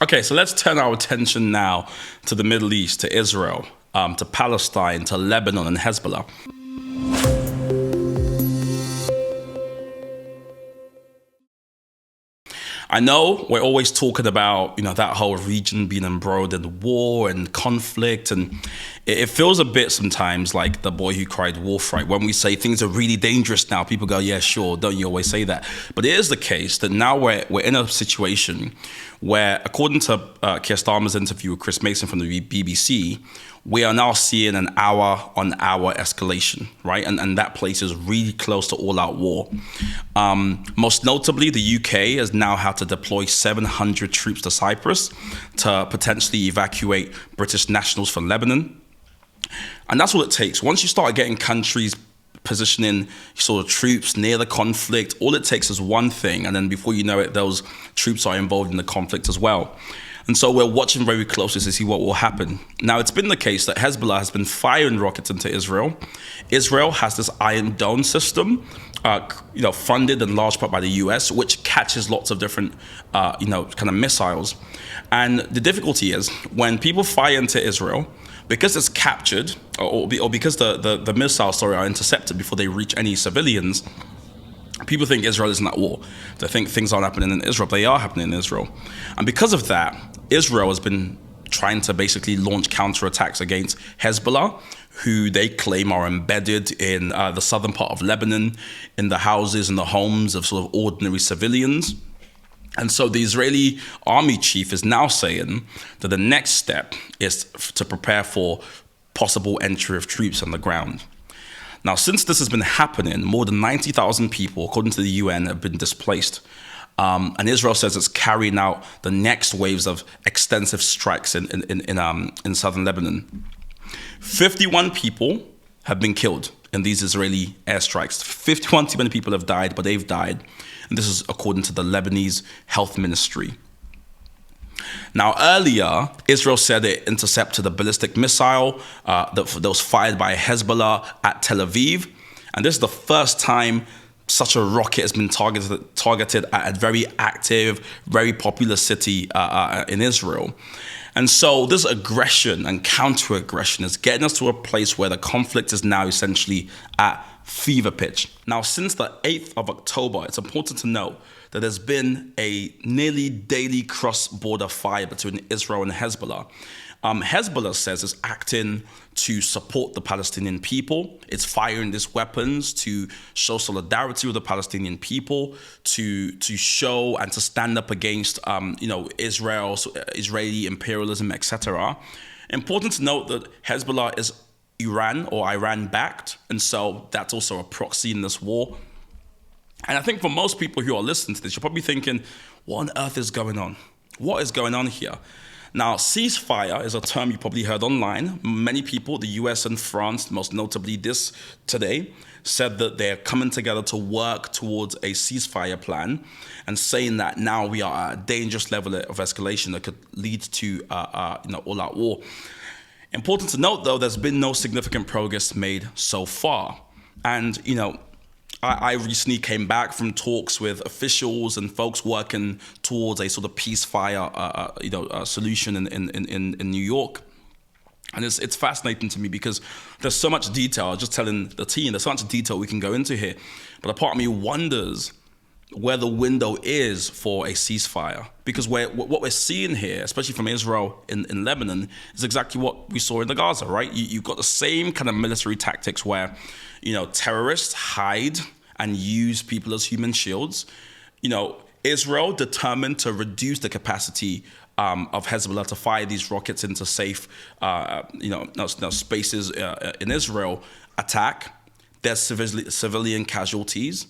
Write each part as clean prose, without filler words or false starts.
Okay, so let's turn our attention now to the Middle East, to Israel, to Palestine, to Lebanon and Hezbollah. I know we're always talking about, that whole region being embroiled in war and conflict, and it feels a bit sometimes like the boy who cried wolf, right? When we say things are really dangerous now, people go, yeah, sure, don't you always say that? But it is the case that now we're in a situation where, according to Keir Starmer's interview with Chris Mason from the BBC, we are now seeing an hour-on-hour escalation, right? And that place is really close to all-out war. Most notably, the UK has now had to deploy 700 troops to Cyprus to potentially evacuate British nationals from Lebanon. And that's all it takes. Once you start getting countries positioning sort of troops near the conflict, all it takes is one thing, and then before you know it, those troops are involved in the conflict as well. And so we're watching very closely to see what will happen. Now, it's been the case that Hezbollah has been firing rockets into Israel. Israel has this Iron Dome system, funded in large part by the US, which catches lots of different, kind of missiles. And the difficulty is when people fire into Israel, because it's captured, or because the missiles, are intercepted before they reach any civilians, people think Israel isn't at war. They think things aren't happening in Israel. They are happening in Israel. And because of that, Israel has been trying to basically launch counterattacks against Hezbollah, who they claim are embedded in the southern part of Lebanon, in the houses and the homes of sort of ordinary civilians. And so the Israeli army chief is now saying that the next step is to prepare for possible entry of troops on the ground. Now, since this has been happening, more than 90,000 people, according to the UN, have been displaced. And Israel says it's carrying out the next waves of extensive strikes in southern Lebanon. 51 people have been killed in these Israeli airstrikes. 51 too many people have died, but they've died. And this is according to the Lebanese Health Ministry. Now, earlier, Israel said it intercepted a ballistic missile that was fired by Hezbollah at Tel Aviv. And this is the first time such a rocket has been targeted at a very active, very popular city in Israel. And so this aggression and counter-aggression is getting us to a place where the conflict is now essentially at fever pitch. Now, since the 8th of October, it's important to note that there's been a nearly daily cross-border fire between Israel and Hezbollah. Hezbollah says it's acting to support the Palestinian people. It's firing these weapons to show solidarity with the Palestinian people, to show and to stand up against, Israeli imperialism, etc. Important to note that Hezbollah is Iran-backed, and so that's also a proxy in this war. And I think for most people who are listening to this, you're probably thinking, what on earth is going on? What is going on here? Now, ceasefire is a term you probably heard online. Many people, the US and France, most notably this today, said that they're coming together to work towards a ceasefire plan, and saying that now we are at a dangerous level of escalation that could lead to all-out war. Important to note, though, there's been no significant progress made so far. And, I recently came back from talks with officials and folks working towards a sort of ceasefire, solution in New York. And it's fascinating to me because there's so much detail. I was just telling the team, there's so much detail we can go into here. But a part of me wonders where the window is for a ceasefire. Because what we're seeing here, especially from Israel in Lebanon, is exactly what we saw in the Gaza, right? You've got the same kind of military tactics where, terrorists hide and use people as human shields. Israel determined to reduce the capacity of Hezbollah to fire these rockets into safe, spaces in Israel. Attack. There's civilian casualties.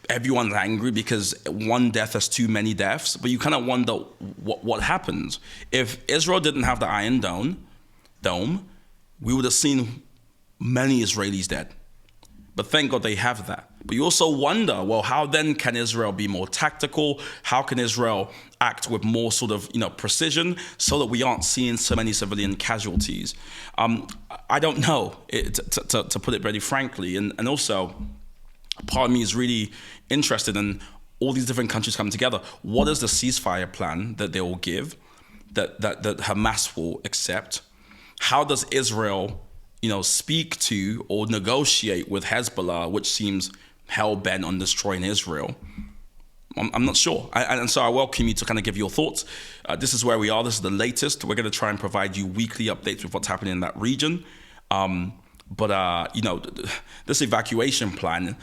Everyone's angry because one death is too many deaths. But you kind of wonder what happens. If Israel didn't have the Iron Dome, we would have seen many Israelis dead. But thank God they have that. But you also wonder, well, how then can Israel be more tactical? How can Israel act with more sort of, precision so that we aren't seeing so many civilian casualties? I don't know, to put it very frankly. And also, part of me is really interested in all these different countries come together. What is the ceasefire plan that they will give, that Hamas will accept? How does Israel, speak to or negotiate with Hezbollah, which seems hell-bent on destroying Israel? I'm not sure. And so I welcome you to kind of give your thoughts. This is where we are. This is the latest. We're going to try and provide you weekly updates with what's happening in that region. This evacuation plan,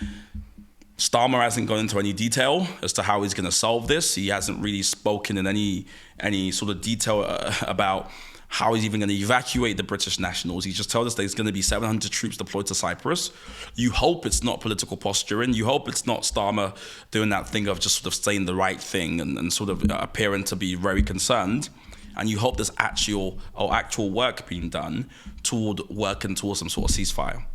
Starmer hasn't gone into any detail as to how he's going to solve this. He hasn't really spoken in any sort of detail about how he's even going to evacuate the British nationals. He just told us there's going to be 700 troops deployed to Cyprus. You hope it's not political posturing. You hope it's not Starmer doing that thing of just sort of saying the right thing and sort of appearing to be very concerned. And you hope there's actual work being done toward working towards some sort of ceasefire.